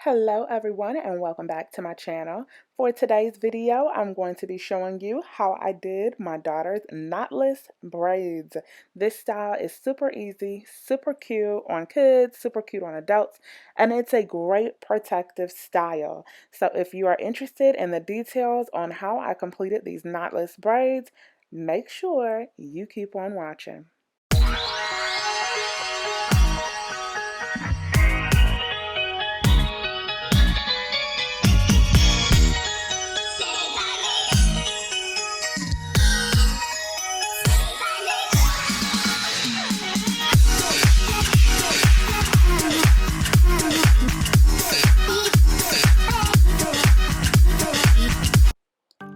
Hello everyone and welcome back to my channel. For today's video, I'm going to be showing you how I did my daughter's knotless braids. This style is super easy, super cute on kids, super cute on adults, and it's a great protective style. So if you are interested in the details on how I completed these knotless braids, make sure you keep on watching.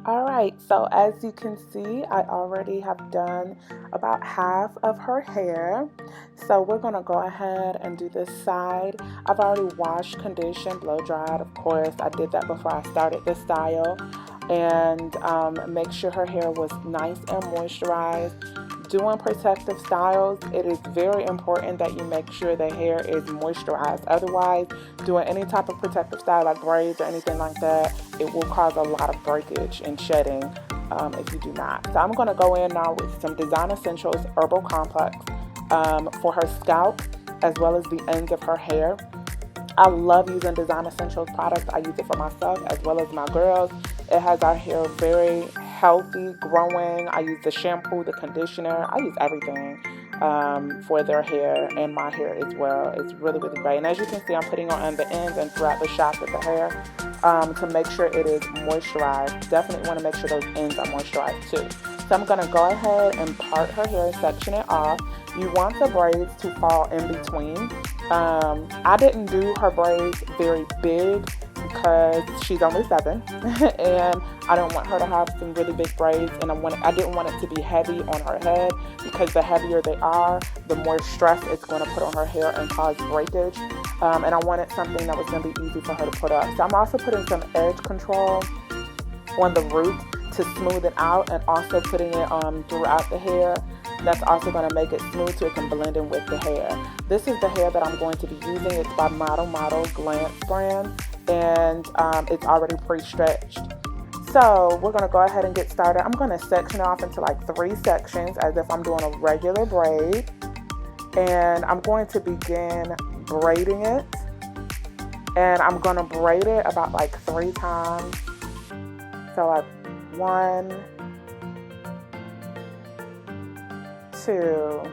Alright, so as you can see, I already have done about half of her hair. So we're going to go ahead and do this side. I've already washed, conditioned, blow dried. Of course, I did that before I started this style. And make sure her hair was nice and moisturized. Doing protective styles, it is very important that you make sure the hair is moisturized. Otherwise, doing any type of protective style like braids or anything like that, it will cause a lot of breakage and shedding if you do not. So I'm going to go in now with some Design Essentials Herbal Complex for her scalp as well as the ends of her hair. I love using Design Essentials products. I use it for myself as well as my girls. It has our hair very healthy, growing. I use the shampoo, the conditioner. I use everything for their hair and my hair as well. It's really, really great. And as you can see, I'm putting on the ends and throughout the shaft of the hair to make sure it is moisturized. Definitely want to make sure those ends are moisturized too. So I'm going to go ahead and part her hair, section it off. You want the braids to fall in between. I didn't do her braids very big because she's only 7 and I don't want her to have some really big braids, and I didn't want it to be heavy on her head because the heavier they are, the more stress it's going to put on her hair and cause breakage. And I wanted something that was going to be easy for her to put up. So I'm also putting some edge control on the root to smooth it out, and also putting it throughout the hair. That's also going to make it smooth so it can blend in with the hair. This is the hair that I'm going to be using. It's by Model Glance brand, and it's already pre-stretched. So we're going to go ahead and get started. I'm going to section off into like 3 sections as if I'm doing a regular braid, and I'm going to begin braiding it, and I'm going to braid it about like 3 times. So like 1, 2,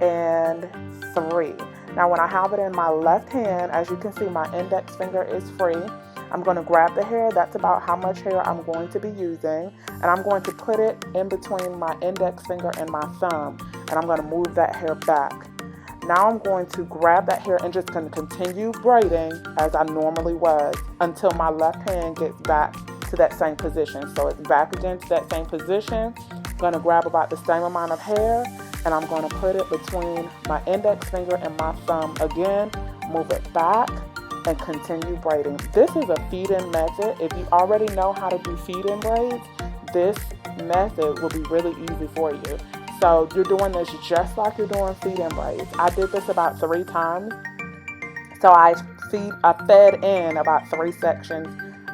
and 3. Now when I have it in my left hand, as you can see, my index finger is free. I'm going to grab the hair. That's about how much hair I'm going to be using, and I'm going to put it in between my index finger and my thumb, and I'm going to move that hair back. Now I'm going to grab that hair and just going to continue braiding as I normally was until my left hand gets back to that same position. So it's back again to that same position. I'm going to grab about the same amount of hair, and I'm going to put it between my index finger and my thumb again, move it back, and continue braiding. This is a feed-in method. If you already know how to do feed-in braids, this method will be really easy for you. So you're doing this just like you're doing feed-in braids. I did this about 3 times. So I fed in about 3 sections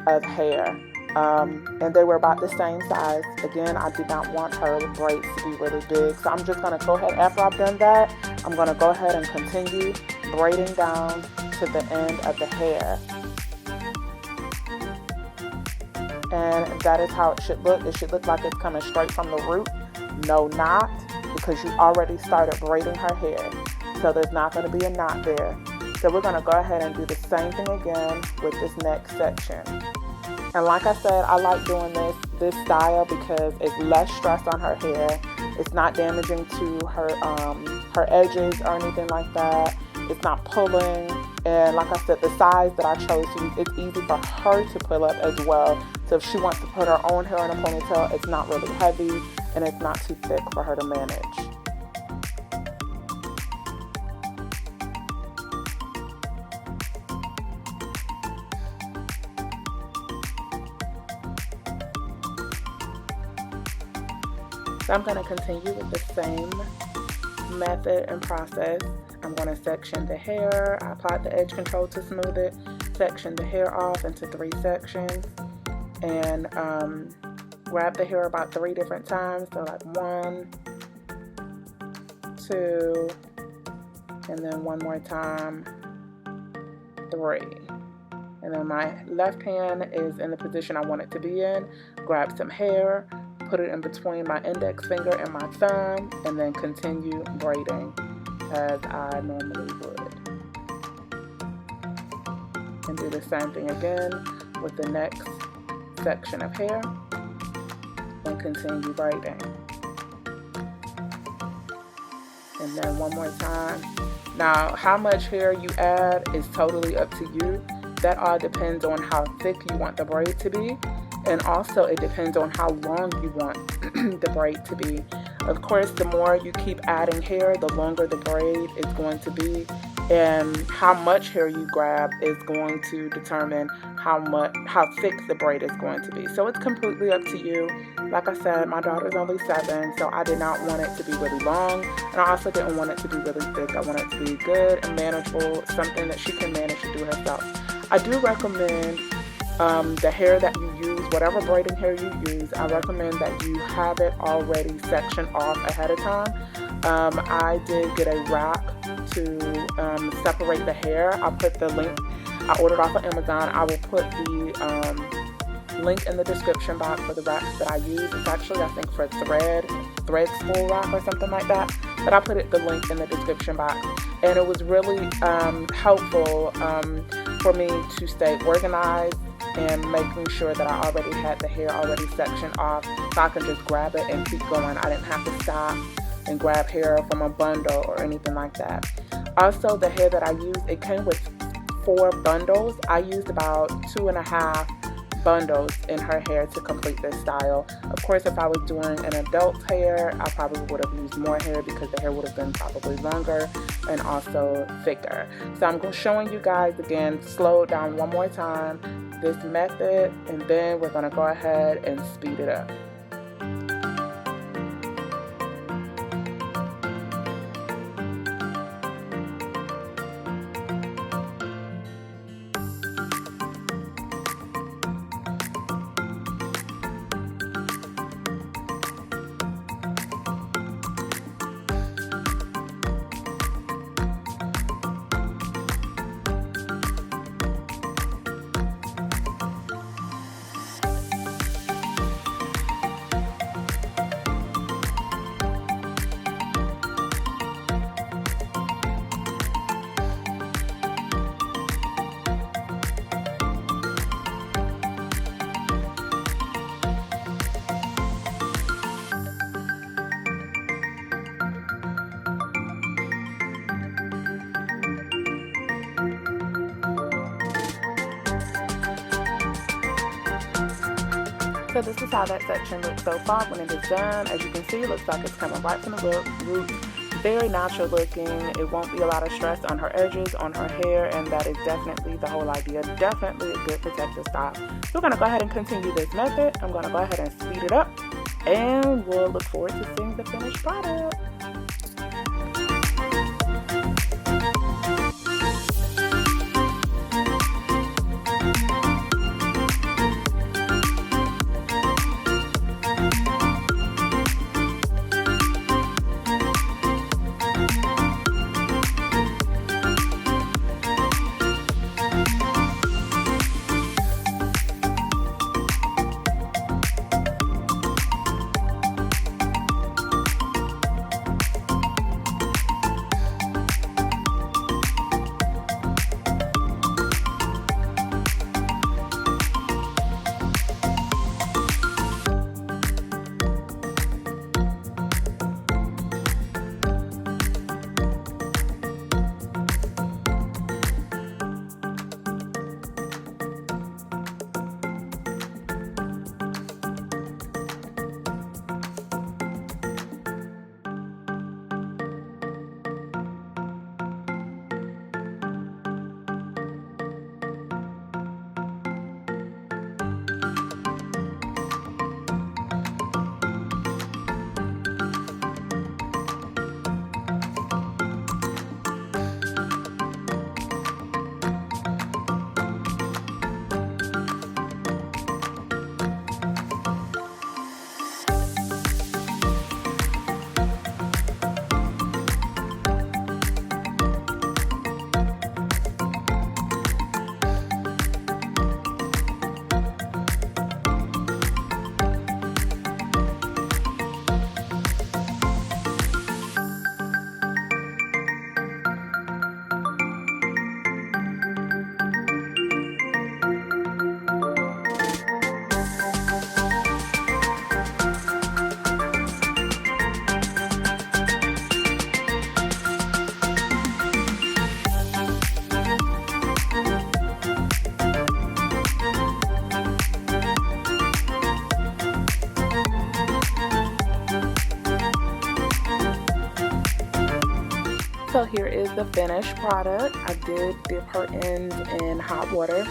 of hair. And they were about the same size. Again, I did not want her braids to be really big. So I'm just going to go ahead, after I've done that, I'm going to go ahead and continue braiding down to the end of the hair. And that is how it should look. It should look like it's coming straight from the root. No knot, because you already started braiding her hair. So there's not going to be a knot there. So we're going to go ahead and do the same thing again with this next section. And like I said, I like doing this style because it's less stress on her hair. It's not damaging to her edges or anything like that. It's not pulling. And like I said, the size that I chose to use, it's easy for her to pull up as well. So if she wants to put her own hair in a ponytail, it's not really heavy and it's not too thick for her to manage. So I'm going to continue with the same method and process. I'm going to section the hair. I applied the edge control to smooth it, section the hair off into 3 sections, and grab the hair about 3 different times. So like 1, 2, and then one more time, 3. And then my left hand is in the position I want it to be in. Grab some hair, put it in between my index finger and my thumb, and then continue braiding as I normally would. And do the same thing again with the next section of hair, and continue braiding. And then one more time. Now, how much hair you add is totally up to you. That all depends on how thick you want the braid to be, and also it depends on how long you want the braid to be. Of course, the more you keep adding hair, the longer the braid is going to be, and how much hair you grab is going to determine how thick the braid is going to be. So it's completely up to you. Like I said, my daughter's only 7, so I did not want it to be really long, and I also didn't want it to be really thick. I want it to be good and manageable, something that she can manage to do herself. I do recommend the hair that you use, whatever braiding hair you use, I recommend that you have it already sectioned off ahead of time. I did get a rack to separate the hair. I'll put the link. I ordered off of Amazon. I will put the link in the description box for the racks that I use. It's actually, I think, for thread spool rack or something like that. But I put the link in the description box, and it was really helpful for me to stay organized and making sure that I already had the hair already sectioned off, so I could just grab it and keep going. I didn't have to stop and grab hair from a bundle or anything like that. Also, the hair that I used, it came with 4 bundles. I used about 2.5 bundles in her hair to complete this style. Of course, if I was doing an adult's hair, I probably would have used more hair because the hair would have been probably longer and also thicker. So I'm showing you guys again, slow it down one more time, this method, and then we're going to go ahead and speed it up. So this is how that section looks so far when it is done. As you can see, it looks like it's coming right from the root. Very natural looking. It won't be a lot of stress on her edges, on her hair, and that is definitely the whole idea. Definitely a good protective style. So we're going to go ahead and continue this method. I'm going to go ahead and speed it up, and we'll look forward to seeing the finished product. the finished product. I did dip her ends in hot water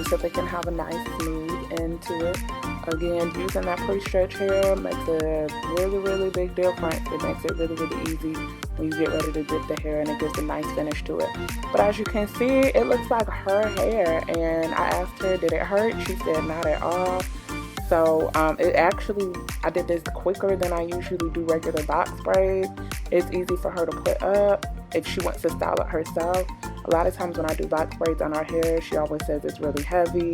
so they can have a nice smooth end to it. Again, using that pre-stretch hair makes a really big difference. It makes it really easy when you get ready to dip the hair, and it gives a nice finish to it. But as you can see, it looks like her hair, and I asked her, did it hurt? She said not at all. So it actually, I did this quicker than I usually do regular box braids. It's easy for her to put up if she wants to style it herself. A lot of times when I do box braids on her hair, she always says it's really heavy.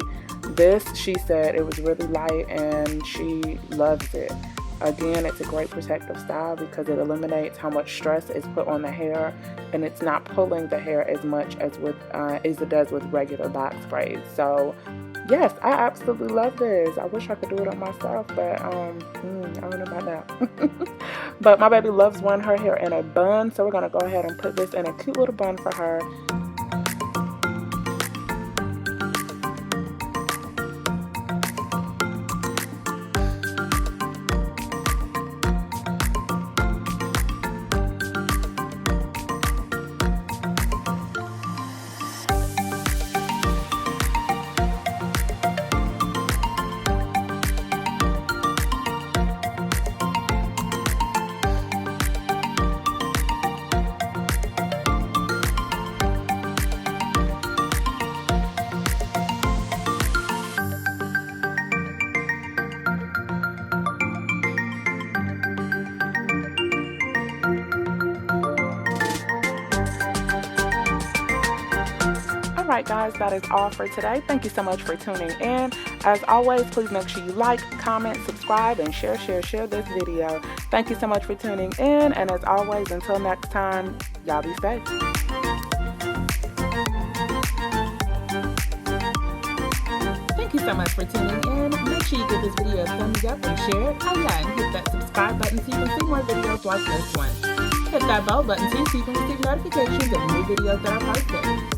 This, she said it was really light and she loves it. Again, it's a great protective style because it eliminates how much stress is put on the hair, and it's not pulling the hair as much as it does with regular box braids. So yes, I absolutely love this. I wish I could do it on myself, but I don't know about that. But my baby loves wearing her hair in a bun, so we're gonna go ahead and put this in a cute little bun for her. Alright guys, that is all for today. Thank you so much for tuning in. As always, please make sure you like, comment, subscribe, and share this video. Thank you so much for tuning in, and as always, until next time, y'all be safe. Thank you so much for tuning in. Make sure you give this video a thumbs up and share it. Oh yeah, and hit that subscribe button so you can see more videos like this one. Hit that bell button too so you can receive notifications of new videos that are posted.